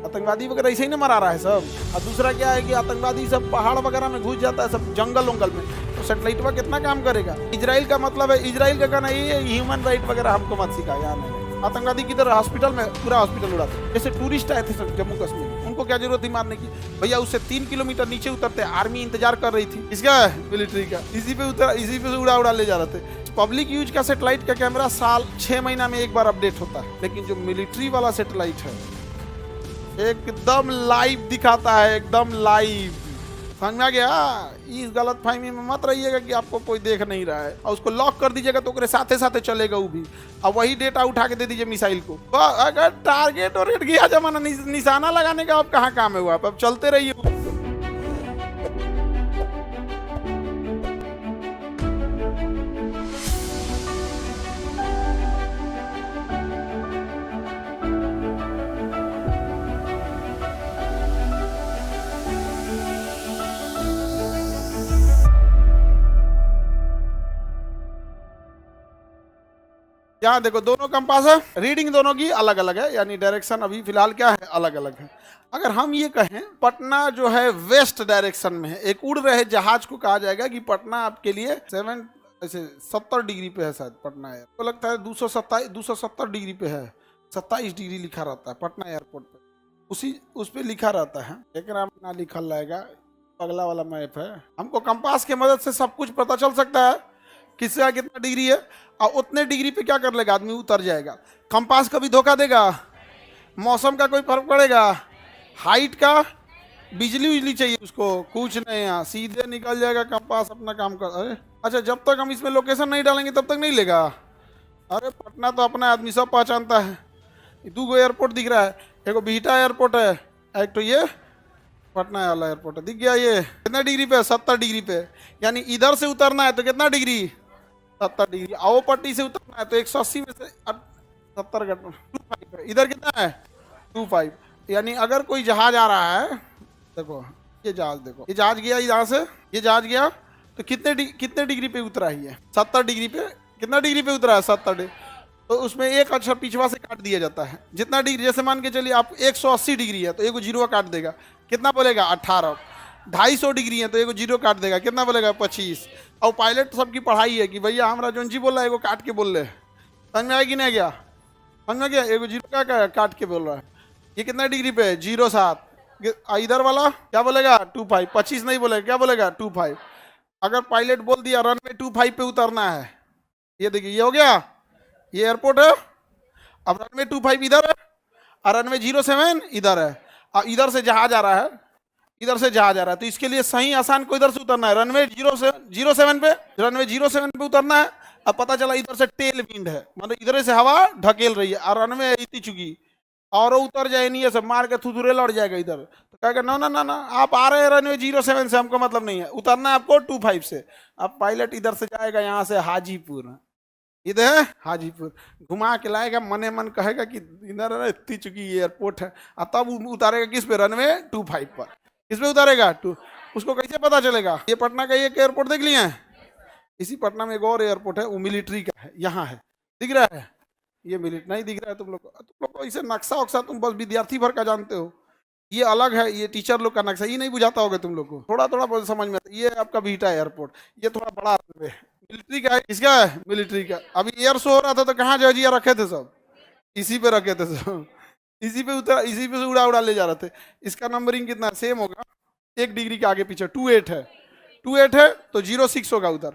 आतंकवादी वगैरह ऐसे ही ना मरा रहा है सब। और दूसरा क्या है कि आतंकवादी सब पहाड़ वगैरह में घुस जाता है, सब जंगल उंगल में, तो सैटेलाइट पर कितना काम करेगा। इजराइल का मतलब है, इजराइल का कहना ये ह्यूमन राइट वगैरह हमको मत सिखा। यहाँ नहीं, आतंकवादी किधर हॉस्पिटल में पूरा हॉस्पिटल उड़ाते, जैसे टूरिस्ट आए थे सब जम्मू कश्मीर, उनको क्या जरूरत थी मारने की। भैया उससे 3 किलोमीटर नीचे उतरते, आर्मी इंतजार कर रही थी, इसका मिलिट्री का, इसी पे उड़ा उड़ा ले जा रहे थे। पब्लिक यूज का सैटेलाइट का कैमरा साल 6 महीना में एक बार अपडेट होता है, लेकिन जो मिलिट्री वाला सैटेलाइट है एकदम लाइव दिखाता है, एकदम लाइव। समझ में आ गया। इस गलत फहमी में मत रहिएगा कि आपको कोई देख नहीं रहा है, और उसको लॉक कर दीजिएगा तो उसके साथे साथे चलेगा वो भी, और वही डेटा उठा के दे दीजिए मिसाइल को। तो अगर टारगेट और रेट गया जमाना, निशाना लगाने का अब कहाँ काम है वो, आप अब चलते रहिए। यहाँ देखो दोनों कंपास है, रीडिंग दोनों की अलग अलग है, यानी डायरेक्शन अभी फिलहाल क्या है, अलग अलग है। अगर हम ये कहें पटना जो है वेस्ट डायरेक्शन में है, एक उड़ रहे जहाज को कहा जाएगा कि पटना आपके लिए 70 डिग्री पे है, शायद पटना है, तो लगता है 270 डिग्री पे है, 27 डिग्री लिखा रहता है पटना एयरपोर्ट पे, उस पे लिखा रहता है, लेकिन आप ना लिखल रहेगा, अगला वाला मैप है। हमको कंपास की मदद से सब कुछ पता चल सकता है किसका कितना डिग्री है, और उतने डिग्री पे क्या कर लेगा आदमी, उतर जाएगा। कंपास कभी धोखा देगा, मौसम का कोई फर्क पड़ेगा, हाइट का, बिजली उजली चाहिए उसको, कुछ नहीं, यहाँ सीधे निकल जाएगा कंपास अपना काम कर। अरे अच्छा, जब तक हम इसमें लोकेशन नहीं डालेंगे तब तक नहीं लेगा। अरे पटना तो अपना आदमी सब पहचानता है। 2 एयरपोर्ट दिख रहा है, एक बिहटा एयरपोर्ट है, एक तो ये पटना वाला एयरपोर्ट है, दिख गया। ये कितना डिग्री पे है, 70 डिग्री पे, यानी इधर से उतरना है तो कितना डिग्री, 70 डिग्री। आओ पट्टी से उतरना है तो 180 में से 70 घटा 25, इधर कितना है 25, यानी अगर कोई जहाज आ रहा है, देखो ये जहाज, देखो ये जहाज गया यहाँ से, ये जहाज गया तो कितने डिग्री पे उतरा ही है, 70 डिग्री पे। कितना डिग्री पे उतरा है, 70 डिग्री, तो उसमें एक अक्षर पिछवा से काट दिया जाता है। जितना डिग्री, जैसे मान के चलिए आप 180 डिग्री है तो एक जीरो काट देगा, कितना बोलेगा 18। 250 डिग्री है तो एक जीरो काट देगा, कितना बोलेगा 25। और पायलट सबकी पढ़ाई है कि भैया हमारा जोन जी बोल रहा है एगो काट के बोल रहे, समझ में आएगी नहीं गया, समझ में गया, एगो जीरो का काट के बोल रहा है। ये कितना डिग्री पे है, 07। इधर वाला क्या बोलेगा 25, 25 नहीं बोलेगा, क्या बोलेगा 25। अगर पायलट बोल दिया रनवे 25 पे उतरना है, ये देखिए ये हो गया, ये एयरपोर्ट है, अब रनवे 25 इधर है, और रनवे 07 इधर है, और इधर से जहाज आ रहा है, इधर से जहाज आ रहा है, तो इसके लिए सही आसान को इधर से उतरना है, रनवे 07 पे, रनवे 07 पे उतरना है। अब पता चला इधर से टेल विंड है, मतलब इधर से हवा ढकेल रही है, और रनवे इतनी चुकी, और उतर जाए नहीं है, सब मार के थुथुरे लौट जाएगा इधर, तो कहेगा ना ना ना ना, आप आ रहे हैं रनवे 07 से, हमको मतलब नहीं है, उतरना है आपको 25 से। अब पायलट इधर से जाएगा यहाँ से हाजीपुर, इधर है हाजीपुर, घुमा के लाएगा, मने मन कहेगा कि इधर इतनी चुकी एयरपोर्ट है, और तब उतारेगा किस पे, रनवे 25 पर। किस पे उतारेगा, उसको कैसे पता चलेगा। ये पटना का एक एयरपोर्ट देख लिया है, इसी पटना में एक और एयरपोर्ट है, वो मिलिट्री का है, यहाँ है, दिख रहा है, ये मिलिट्री नहीं दिख रहा है तुम लोग को ऐसे नक्शा वक्शा तुम बस विद्यार्थी भर का जानते हो, ये अलग है, ये टीचर लोग का नक्शा, ये नहीं बुझाता होगा तुम लोग को, थोड़ा थोड़ा बहुत समझ में आता। ये आपका बिहटा एयरपोर्ट, ये थोड़ा बड़ा मिलिट्री का है, इसका है मिलिट्री का। अभी एयर शो हो रहा था तो कहाँ जहाजिया रखे थे, सब इसी पे रखे थे, सब इसी पे इसी पे से उड़ा उड़ा ले जा रहे थे। इसका नंबरिंग कितना सेम होगा, 1 डिग्री के आगे पीछे, 28 है, 28 है तो 06 होगा उधर,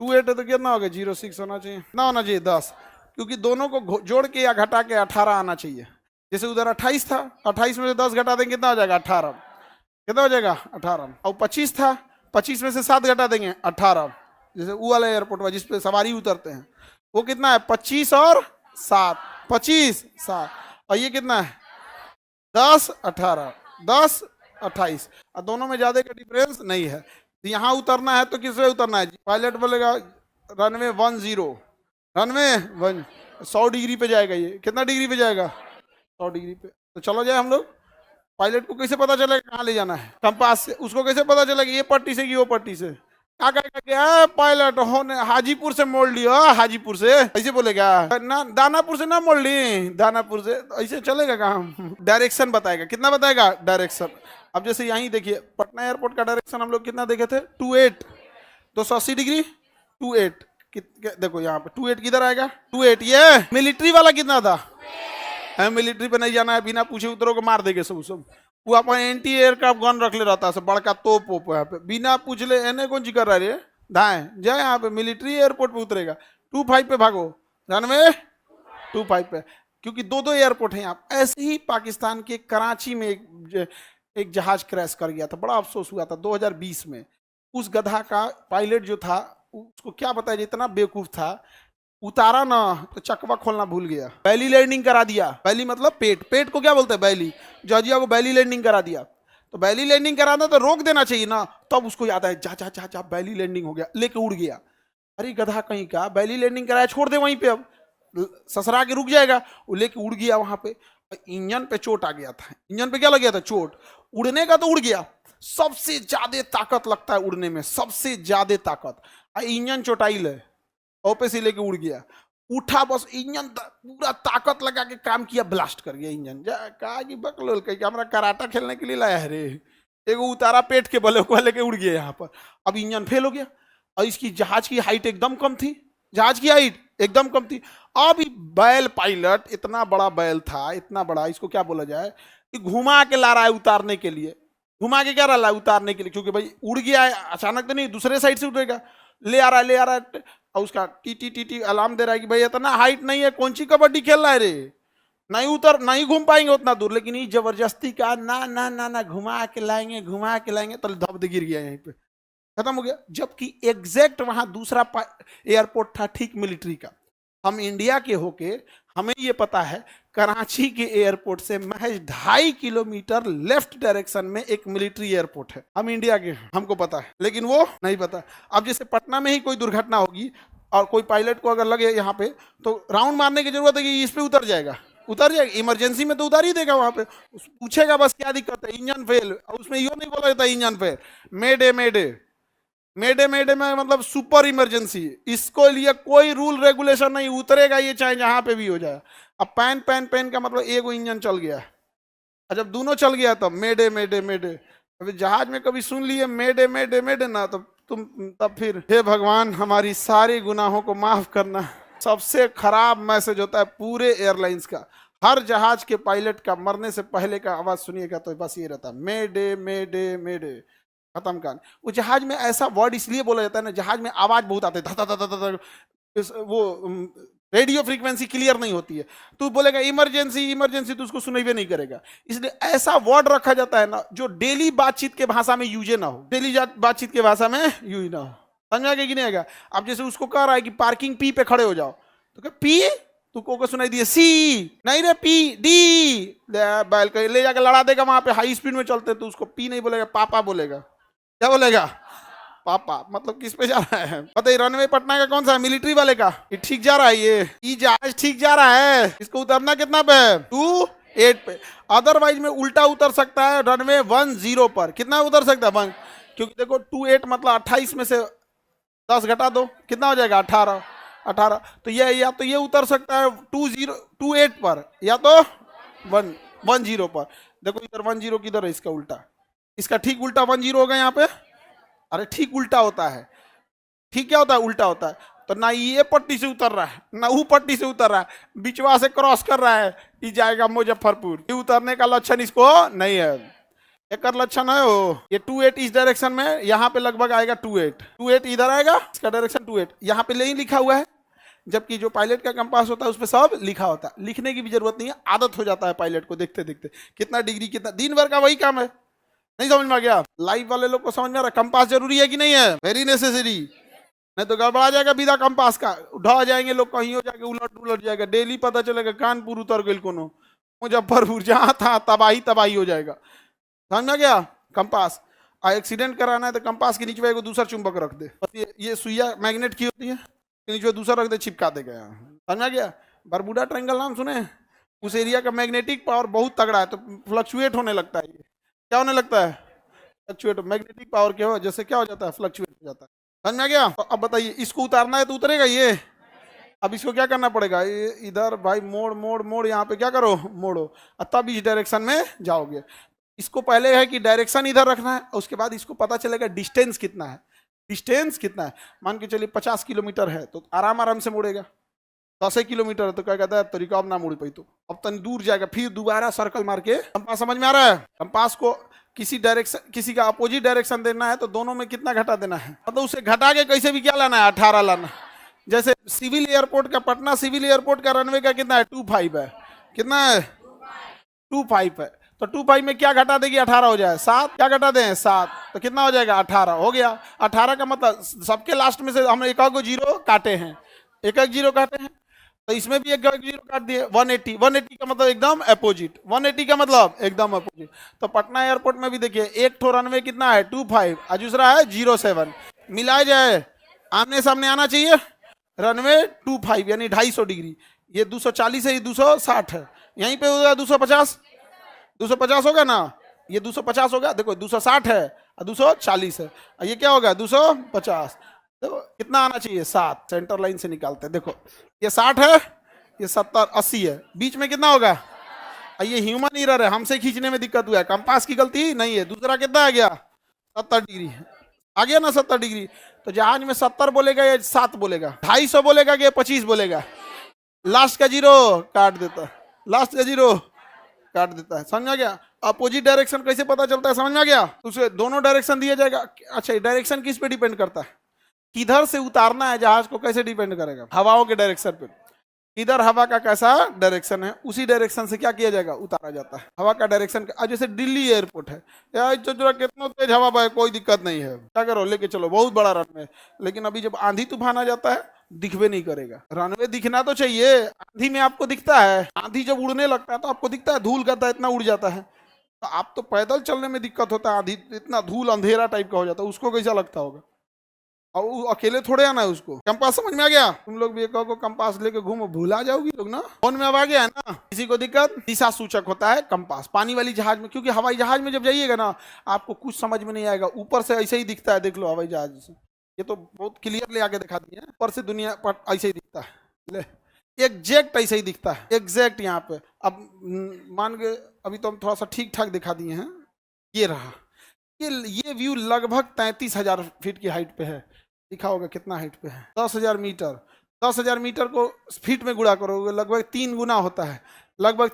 28 है तो कितना होगा 06 होना चाहिए, कितना होना चाहिए 10, क्योंकि दोनों को जोड़ के या घटा के 18 आना चाहिए। जैसे उधर 28 था, 28 में से 10 घटा देंगे कितना हो जाएगा 18, कितना हो जाएगा 18। और 25 था, 25 में से 7 घटा देंगे 18। जैसे वो वाला एयरपोर्ट हुआ जिसपे सवारी उतरते हैं, वो कितना है 25 और 7, 25 7, और ये कितना है 10 18, 10 28, और दोनों में ज्यादा का डिफरेंस नहीं है। तो यहाँ उतरना है तो किससे उतरना है, पायलट बोलेगा रनवे 10, रनवे 1, 100 डिग्री पे जाएगा, ये कितना डिग्री पे जाएगा 100 डिग्री पे। तो चलो जाए हम लोग, पायलट को कैसे पता चलेगा कहाँ ले जाना है, कंपास से। उसको कैसे पता चलेगा ये पट्टी से कि वो पट्टी से, क्या कहेगा क्या पायलट होने हाजीपुर से मोड़ लियो, हाजीपुर से ऐसे बोलेगा ना, दानापुर से ना मोड़ ली, दानापुर से, तो ऐसे चलेगा काम। डायरेक्शन बताएगा, कितना बताएगा डायरेक्शन। अब जैसे यहीं देखिए पटना एयरपोर्ट का डायरेक्शन हम लोग कितना देखे थे, 28 280 डिग्री 28, देखो यहाँ पे 28 किधर आएगा 28, ये मिलिट्री वाला कितना था, मिलिट्री पे नहीं जाना है, बिना पूछे उतरो को मार देंगे सब सब। वो अपन एंटी एयरक्राफ्ट गन रख ले रहता है, बड़का तोप वोप यहाँ पे, बिना पूछ ले एने कौन ची कर रहा है धाए जाए यहाँ पे मिलिट्री एयरपोर्ट पे उतरेगा। 25 पे भागो, रनवे 25 पे, क्योंकि दो दो एयरपोर्ट है यहाँ। ऐसे ही पाकिस्तान के कराची में एक जहाज क्रैश कर गया था, बड़ा अफसोस हुआ था 2020 में। उस गधा का पायलट जो था उसको क्या बताया, इतना बेवकूफ था, उतारा ना तो चकवा खोलना भूल गया, बैली लैंडिंग करा दिया। बैली मतलब पेट, पेट को क्या बोलते हैं बैली, जॉर्जिया को बैली लैंडिंग करा दिया। तो बैली लैंडिंग कराना तो रोक देना चाहिए ना, तब उसको याद आया जा जा जा जा बैली लैंडिंग हो गया, लेके उड़ गया। अरे गधा कहीं का, बैली लैंडिंग कराया छोड़ दे वहीं पे, अब ससरा के रुक जाएगा, वो लेके उड़ गया वहां पे। इंजन पे चोट आ गया था, इंजन पे क्या लग गया था चोट, उड़ने का तो उड़ गया। सबसे ज्यादा ताकत लगता है उड़ने में, सबसे ज्यादा ताकत, इंजन चोटाइल है, ओपे से लेके उड़ गया। उठा बस इंजन पूरा ताकत लगा के काम किया, ब्लास्ट कर गया इंजन। कहा कि बकलोल कहीं हमारा कराटा खेलने के लिए लाया है रे, एगो उतारा पेट के बले को लेके उड़ गया यहाँ पर। अब इंजन फेल हो गया, और इसकी जहाज की हाइट एकदम कम थी, जहाज की हाइट एकदम कम थी। अब बैल पायलट, इतना बड़ा बैल था, इतना बड़ा, इसको क्या बोला जाए, कि घुमा के ला रहा है उतारने के लिए, घुमा के क्या रहा है उतारने के लिए, क्योंकि भाई उड़ गया है अचानक तो नहीं, दूसरे साइड से उड़ेगा, ले आ रहा है ले आ रहा है, और उसका टी टी टी टी अलार्म दे रहा है कि भाई इतना हाइट नहीं है, कौन सी कबड्डी खेल रहा है रे, नहीं उतर, नहीं घूम पाएंगे उतना दूर। लेकिन ये जबरदस्ती का ना ना ना ना, घुमा के लाएंगे घुमा के लाएंगे, तो धब गिर गया यहीं पे, खत्म हो गया। जबकि एग्जैक्ट वहां दूसरा एयरपोर्ट था ठीक मिलिट्री का। हम इंडिया के होके हमें ये पता है कराची के एयरपोर्ट से महज 2.5 किलोमीटर लेफ्ट डायरेक्शन में एक मिलिट्री एयरपोर्ट है, हम इंडिया के, हमको पता है, लेकिन वो नहीं पता। अब जैसे पटना में ही कोई दुर्घटना होगी और कोई पायलट को अगर लगे यहाँ पे, तो राउंड मारने की जरूरत है कि इस पे उतर जाएगा, उतर जाएगा, इमरजेंसी में तो उतार ही देगा वहां पे, पूछेगा बस क्या दिक्कत है, इंजन फेल, और उसमें यो नहीं बोला जाता इंजन फेल, मेडे मेडे, मेडे मेडे में मतलब सुपर इमरजेंसी, इसको लिए कोई रूल रेगुलेशन नहीं, उतरेगा ये चाहे जहां पे भी हो जाए। अब पैन पैन पैन का मतलब एगो इंजन चल गया, और जब दोनों चल गया तब मेडे मेडे मेडे। अभी जहाज में कभी सुन लिए मेडे मेडे मेडे ना, तुम तब फिर हे भगवान हमारी सारी गुनाहों को माफ करना। सबसे खराब मैसेज होता है पूरे एयरलाइंस का, हर जहाज के पायलट का मरने से पहले का आवाज सुनिएगा तो बस ये रहता है मेडे मेडे मेडे, खत्म कान। वो जहाज में ऐसा वर्ड इसलिए बोला जाता है ना, जहाज में आवाज बहुत आते है, वो रेडियो फ्रीक्वेंसी क्लियर नहीं होती है, तू बोलेगा इमरजेंसी इमरजेंसी तो उसको सुनाई नहीं करेगा, इसलिए ऐसा वर्ड रखा जाता है ना जो डेली बातचीत के भाषा में यूज ना हो, डेली बातचीत के भाषा में यूज ना हो, समझा कि नहीं आएगा। अब जैसे उसको कह रहा है कि पार्किंग पी पे खड़े हो जाओ, तो क्या पी, तू को सुनाई दिए सी, नहीं रे पी डी, बैल ले जाकर लड़ा देगा, वहां पे हाई स्पीड में चलते तो उसको पी नहीं बोलेगा, पापा बोलेगा, क्या बोलेगा पापा, मतलब किस पे जा रहा है पता ही, रनवे पटना का कौन सा है, मिलिट्री वाले का, ये ठीक जा रहा है, ये जहाज ठीक जा रहा है, इसको उतरना कितना पे, 28 पे, अदरवाइज में उल्टा उतर सकता है रनवे 10 पर, कितना उतर सकता है 1, क्योंकि देखो 28 मतलब 28 में से 10 घटा दो कितना हो जाएगा 18, 18, तो ये या तो ये उतर सकता है 28 पर, या तो 10 पर। देखो इधर 10 किधर है, इसका उल्टा, इसका ठीक उल्टा 10 होगा यहाँ पे, अरे ठीक उल्टा होता है, ठीक क्या होता है उल्टा होता है, तो ना ये पट्टी से उतर रहा है ना वो पट्टी से उतर रहा है, बिचवा से क्रॉस कर रहा है, ये जाएगा मुजफ्फरपुर, ये उतरने का लक्षण इसको नहीं है, एक लक्षण है वो, ये 28 इस डायरेक्शन में, यहाँ पे लगभग आएगा 28 इधर आएगा, इसका डायरेक्शन 28, यहाँ पे नहीं लिखा हुआ है, जबकि जो पायलट का कंपास होता है उस पर सब लिखा होता है, लिखने की भी जरूरत नहीं है, आदत हो जाता है पायलट को देखते देखते, कितना डिग्री कितना, दिन भर का वही काम है, नहीं समझ में आ गया। लाइव वाले लोग को समझ में आ रहा है कंपास जरूरी है कि नहीं है, वेरी नेसेसरी, नहीं तो गड़बड़ा जाएगा बिना कंपास का, ढह जाएंगे लोग, कहीं हो जाके उलट जाएगा, डेली पता चलेगा कानपुर उतर गई कोनो, मुजफ्फरपुर, जहां था तबाही तबाही हो जाएगा, समझ में आ गया। कंपास एक्सीडेंट कराना है तो कंपास के नीचे दूसरा चुंबक रख दे, ये सुइया मैग्नेट की होती है, नीचे दूसरा रख दे, चिपका देगा यहाँ, समझ में आ गया। बरबुडा ट्रायंगल नाम सुने, उस एरिया का मैग्नेटिक पावर बहुत तगड़ा है, तो फ्लक्चुएट होने लगता है, ये क्या होने लगता है, फ्लक्चुएट, मैग्नेटिक पावर के हो जैसे क्या हो जाता है, फ्लक्चुएट हो जाता है। समझ में आ गया? तो अब बताइए, इसको उतारना है तो उतरेगा ये। अब इसको क्या करना पड़ेगा, ये इधर भाई मोड़ मोड़ मोड़, यहाँ पे क्या करो, मोड़ो, और तब इस डायरेक्शन में जाओगे। इसको पहले है कि डायरेक्शन इधर रखना है, उसके बाद इसको पता चलेगा डिस्टेंस कितना है। डिस्टेंस कितना है, मान के चलिए 50 किलोमीटर है तो आराम आराम से मुड़ेगा। 10 किलोमीटर है तो क्या कहता है, तरीका अब ना मुड़ पाई, तो अब तन दूर जाएगा, फिर दोबारा सर्कल मार के। कंपास समझ में आ रहा है? कंपास को किसी डायरेक्शन, किसी का अपोजिट डायरेक्शन देना है तो दोनों में कितना घटा देना है, मतलब उसे घटा के कैसे भी क्या लाना है, 18 लाना है। जैसे सिविल एयरपोर्ट का, पटना सिविल एयरपोर्ट का रनवे का कितना है, 25 है। कितना है, 25 है। तो 25 में क्या घटा देगी, 18 हो जाए, 7 क्या घटा दें, 7, तो कितना हो जाएगा, 18 हो गया। 18 का मतलब सबके लास्ट में से हम एक को जीरो काटे हैं, एक जीरो काटे हैं, तो इसमें भी एक जीरो काट दिए। 180, 180 का मतलब एकदम अपोजिट, 180 का मतलब एकदम अपोजिट। तो पटना एयरपोर्ट में भी देखिए, एक ठो रनवे कितना है, 25, और दूसरा है 07, मिलाया जाए, आमने सामने आना चाहिए। रनवे 25 यानी 250 डिग्री, ये 240 है, ये 260 है, यहीं पे होगा 250, 250 होगा ना, ये 250 होगा, देखो 260 है और 240 है, और ये क्या होगा 250। तो कितना आना चाहिए, 7, सेंटर लाइन से निकालते हैं, देखो ये 60 है, ये 70 80 है, बीच में कितना होगा, और ये ह्यूमन एरर है, हमसे खींचने में दिक्कत हुआ है, कंपास की गलती नहीं है। दूसरा कितना आ गया, 70 डिग्री आ गया ना, 70 डिग्री। तो जहाज में 70 बोलेगा या 7 बोलेगा, 250 बोलेगा कि 25 बोलेगा, लास्ट का जीरो काट देता, लास्ट का जीरो काट देता है। समझ आ गया? अपोजिट डायरेक्शन कैसे पता चलता है, समझ में आ गया? उसे दोनों डायरेक्शन दिया जाएगा। अच्छा, डायरेक्शन किस पे डिपेंड करता है, किधर से उतारना है जहाज को, कैसे डिपेंड करेगा, हवाओं के डायरेक्शन पे। इधर हवा का कैसा डायरेक्शन है, उसी डायरेक्शन से क्या किया जाएगा, उतारा जाता है। हवा का डायरेक्शन, जैसे दिल्ली एयरपोर्ट है यार, कितना तेज हवा बहे, कोई दिक्कत नहीं है, क्या करो लेके चलो, बहुत बड़ा रनवे, लेकिन अभी जब आंधी तूफान आ जाता है दिखवे नहीं करेगा। रनवे दिखना तो चाहिए, आंधी में आपको दिखता है, आंधी जब उड़ने लगता है तो आपको दिखता है, धूल करता है, इतना उड़ जाता है। तो आप तो पैदल चलने में दिक्कत होता है, आंधी इतना धूल अंधेरा टाइप का हो जाता है, उसको कैसा लगता होगा, और वो अकेले थोड़े आना है उसको। कंपास समझ में आ गया? तुम लोग भी एक को कंपास लेके घूमो, भूला जाओगी लोग ना। फोन में अब आ गया है ना, किसी को दिक्कत, दिशा सूचक होता है कंपास पानी वाली जहाज में, क्योंकि हवाई जहाज में जब जाइएगा ना आपको कुछ समझ में नहीं आएगा, ऊपर से ऐसे ही दिखता है, देख लो हवाई जहाज से, ये तो बहुत क्लियर ले आके दिखा दिए, ऊपर से दुनिया पर ऐसे ही दिखता है, ले एग्जैक्ट ऐसे ही दिखता है, एग्जैक्ट यहाँ पे। अब मान के अभी तो हम थोड़ा सा ठीक ठाक दिखा दिए हैं, ये रहा, ये व्यू लगभग 33,000 फीट की हाइट पे है, लिखा होगा कितना हाइट पे है, 10,000 मीटर। 10,000 मीटर को फीट में गुणा करोगे लगभग 3 गुना होता है, लगभग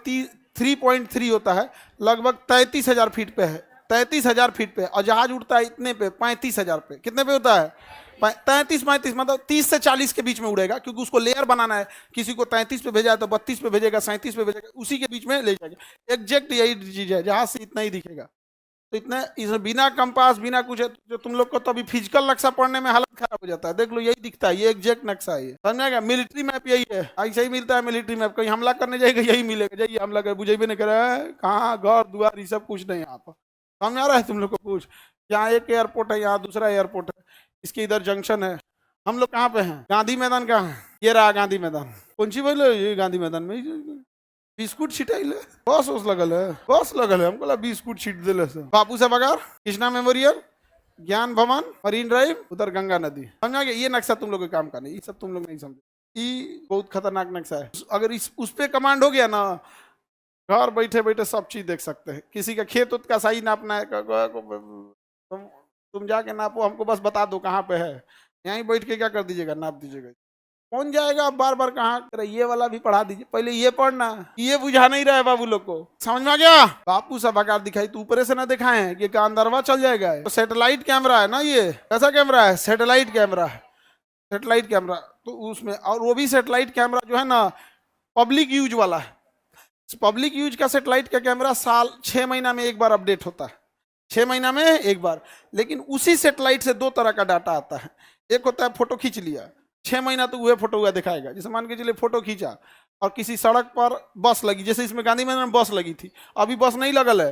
3.3 होता है, लगभग 33,000 फीट पे है, 33,000 फीट पे। और जहाज उड़ता है इतने पे, 35,000 पे, कितने पे होता है, 33 मतलब 30 से 40 के बीच में उड़ेगा, क्योंकि उसको लेयर बनाना है, किसी को 33 पे भेजा है तो 32 पे भेजेगा, 37 पे भेजेगा, उसी के बीच में ले जाएगा। एग्जैक्ट यही चीज है, जहाज से इतना ही दिखेगा। तो इतने इसमें बिना कंपास बिना कुछ, जो तुम लोग को तो अभी फिजिकल नक्शा पढ़ने में हालत खराब हो जाता है, देख लो यही दिखता है, ये एग्जैक्ट नक्शा है, समझ गया? मिलिट्री मैप यही है, ऐसे ही मिलता है मिलिट्री मैप, कहीं हमला करने जाएगा यही मिलेगा, जाइए हमला कर, बुझेबे नहीं करे कहाँ घर द्वार ये सब कुछ नहीं यहाँ पर। समझ आ रहा है तुम लोग को कुछ? यहाँ एक एयरपोर्ट है, यहाँ दूसरा एयरपोर्ट है, इसके इधर जंक्शन है। हम लोग कहाँ पे हैं, गांधी मैदान कहाँ है, ये रहा गांधी मैदान, कौन सी बोले, ये गांधी मैदान में बिस्कुट छिटाइले, बस उस लगल है, बस लगल है, हमको लगा बिस्कुट छिट दिले से। बापू सभागार, कृष्णा मेमोरियल, ज्ञान भवन, मरीन ड्राइव, उधर गंगा नदी। समझा गया? ये नक्शा तुम लोग के काम का नहीं, ये सब तुम लोग नहीं समझे, ये बहुत खतरनाक नक्शा है। अगर उस पे कमांड हो गया ना, घर बैठे बैठे सब चीज देख सकते हैं। किसी का खेत उत का सही नापना है, तुम जाके नापो, हमको बस बता दो कहाँ पे है, यहीं बैठ के क्या कर दीजिएगा, नाप दीजिएगा। कौन जाएगा अब बार बार, कहाँ, ये वाला भी पढ़ा दीजिए, पहले ये पढ़ना, ये बुझा नहीं रहा है बाबू लोग को, समझ में आ गया? बापू सभागार दिखाई तो ऊपर से ना दिखाए हैं कि अंदरवा चल जाएगा, तो सैटेलाइट कैमरा है ना, ये कैसा कैमरा है, सैटेलाइट कैमरा है, सैटेलाइट कैमरा। तो उसमें, और वो भी सैटेलाइट कैमरा जो है ना पब्लिक यूज वाला है, पब्लिक यूज का सैटेलाइट का कैमरा 6 महीना में एक बार अपडेट होता है, 6 महीना में एक बार। लेकिन उसी सैटेलाइट से 2 तरह का डाटा आता है, एक होता है फोटो खींच लिया, 6 महीना तो वह फोटो हुआ दिखाएगा। जैसे मान के चलिए फोटो खींचा और किसी सड़क पर बस लगी, जैसे इसमें गांधी मैदान में बस लगी थी, अभी बस नहीं लगल है,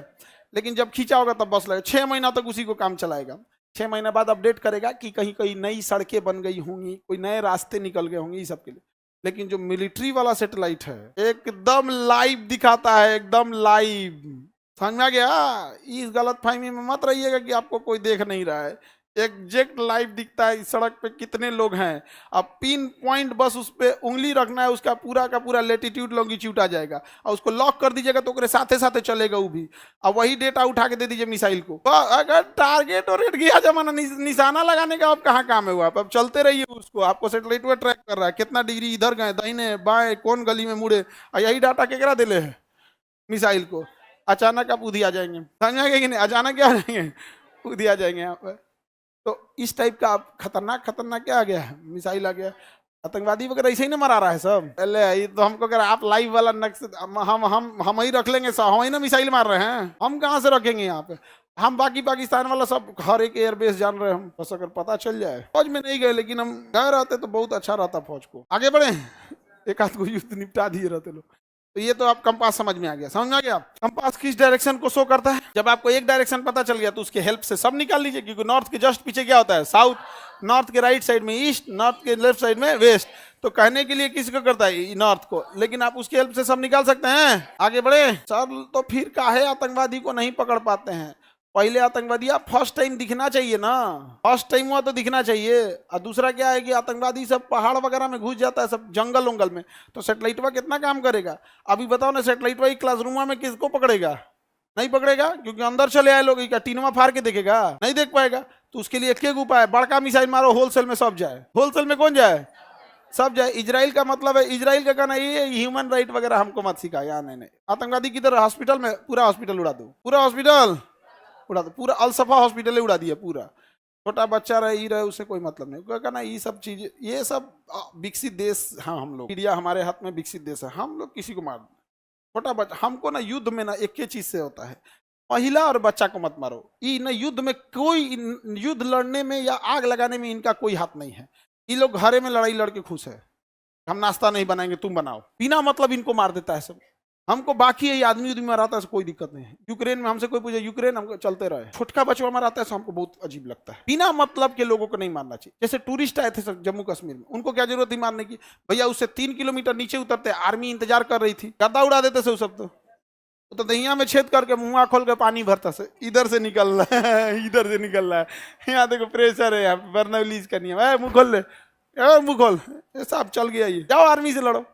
लेकिन जब खींचा होगा तब बस लगेगा, 6 महीना तक उसी को काम चलाएगा। 6 महीना बाद अपडेट करेगा कि कहीं कहीं नई सड़कें बन गई होंगी, कोई नए रास्ते निकल गए होंगे, ये सब के लिए। लेकिन जो मिलिट्री वाला सैटेलाइट है एकदम लाइव दिखाता है, एकदम लाइव। समझ में आ गया? इस गलत फहमी में मत रहिएगा कि आपको कोई देख नहीं रहा है, एग्जैक्ट लाइव दिखता है इस सड़क पे कितने लोग हैं। अब पिन पॉइंट बस उस पे उंगली रखना है, उसका पूरा का पूरा लेटीट्यूड लॉन्गिट्यूड आ जाएगा और उसको लॉक कर दीजिएगा तो साथे साथे चलेगा वो भी। अब वही डेटा उठा के दे दीजिए मिसाइल को, तो अगर टारगेट और गया जमाना निशाना लगाने का अब कहाँ काम है वो। अब चलते रहिए उसको, आपको सेटेलाइट में ट्रैक कर रहा है कितना डिग्री इधर गए, दाहिने बाएं, कौन गली में मुड़े, और यही डाटा केकरा दिले है मिसाइल को। अचानक आप उधी आ जाएंगे, समझ गए कि नहीं, अचानक क्या आ जाएंगे, उधी आ जाएंगे यहाँ पर। तो इस टाइप का आप खतरनाक खतरनाक क्या आ गया है, मिसाइल आ गया। आतंकवादी वगैरह ऐसे ही ना मरा रहा है सब। पहले ये तो हमको कह रहा है आप लाइव वाला नक्श हम ही रख लेंगे, हम ही ना मिसाइल मार रहे हैं, हम कहाँ से रखेंगे यहाँ पे। हम बाकी पाकिस्तान वाला सब हर एक एयरबेस जान रहे हैं हम, बस अगर पता चल जाए। फौज में नहीं गए लेकिन हम गए रहते तो बहुत अच्छा रहता फौज को। आगे बढ़े, एक आध को युद्ध निपटा दिए रहते लोग। तो ये तो आप कंपास समझ में आ गया, समझ में आ गया। कंपास किस डायरेक्शन को शो करता है, जब आपको एक डायरेक्शन पता चल गया तो उसके हेल्प से सब निकाल लीजिए, क्योंकि नॉर्थ के जस्ट पीछे क्या होता है साउथ, नॉर्थ के राइट साइड में ईस्ट, नॉर्थ के लेफ्ट साइड में वेस्ट। तो कहने के लिए किसको करता है, नॉर्थ को, लेकिन आप उसकी हेल्प से सब निकाल सकते हैं। आगे बढ़े सर, तो फिर काहे आतंकवादी को नहीं पकड़ पाते हैं। पहले आतंकवादी आप फर्स्ट टाइम दिखना चाहिए ना, फर्स्ट टाइम हुआ तो दिखना चाहिए। और दूसरा क्या है कि आतंकवादी सब पहाड़ वगैरह में घुस जाता है, सब जंगल उंगल में, तो सैटेलाइटवा कितना काम करेगा। अभी बताओ ना, सैटेलाइटवा क्लासरूम में किसको पकड़ेगा, नहीं पकड़ेगा, क्योंकि अंदर चले आए लोग, टीनवा फाड़ के देखेगा, नहीं देख पाएगा। तो उसके लिए एक उपाय है, बड़का मिसाइल मारो, होलसेल में सब जाए। होलसेल में कौन जाए, सब जाए। इजराइल का मतलब है, इजराइल का कहना ये ह्यूमन राइट वगैरह हमको मत सिखा, यहाँ नहीं। आतंकवादी किधर, हॉस्पिटल में, पूरा हॉस्पिटल उड़ा दो, पूरा हॉस्पिटल उड़ा दो, पूरा अलसफा हॉस्पिटल उड़ा दिया पूरा। छोटा बच्चा रहे ही रहे, उससे कोई मतलब नहीं। क्या कहना, ये सब चीजें, ये सब विकसित देश, हाँ हम लोग, इंडिया हमारे हाथ में विकसित देश है, हम लोग किसी को मार, छोटा बच्चा, हमको ना युद्ध में ना एक ही चीज से होता है, महिला और बच्चा को मत मारो। ये ना युद्ध में कोई, युद्ध लड़ने में या आग लगाने में इनका कोई हाथ नहीं है। ये लोग घरे में लड़ाई लड़के खुश है, हम नाश्ता नहीं बनाएंगे तुम बनाओ, बिना मतलब इनको मार देता है सब। हमको बाकी ये आदमी उदमी मराता है कोई दिक्कत नहीं है। यूक्रेन में हमसे कोई पूछे, यूक्रेन हमको चलते रहे, छोटका बचवा मराता है तो हमको बहुत अजीब लगता है। बिना मतलब के लोगों को नहीं मारना चाहिए। जैसे टूरिस्ट आए थे जम्मू कश्मीर में, उनको क्या जरूरत थी मारने की, भैया उससे 3 किलोमीटर नीचे उतरते, आर्मी इंतजार कर रही थी, गद्दा उड़ा देते से सब। तो दहिया में छेद करके मुंह खोल के पानी भरता से, इधर से निकल रहा है, इधर से निकल रहा है, यहाँ देखो प्रेशर है, यहाँ बर्नौलीज करनी है, मुंह खोल ले, मुंह खोल, सब चल गया, ये जाओ आर्मी से लड़ो।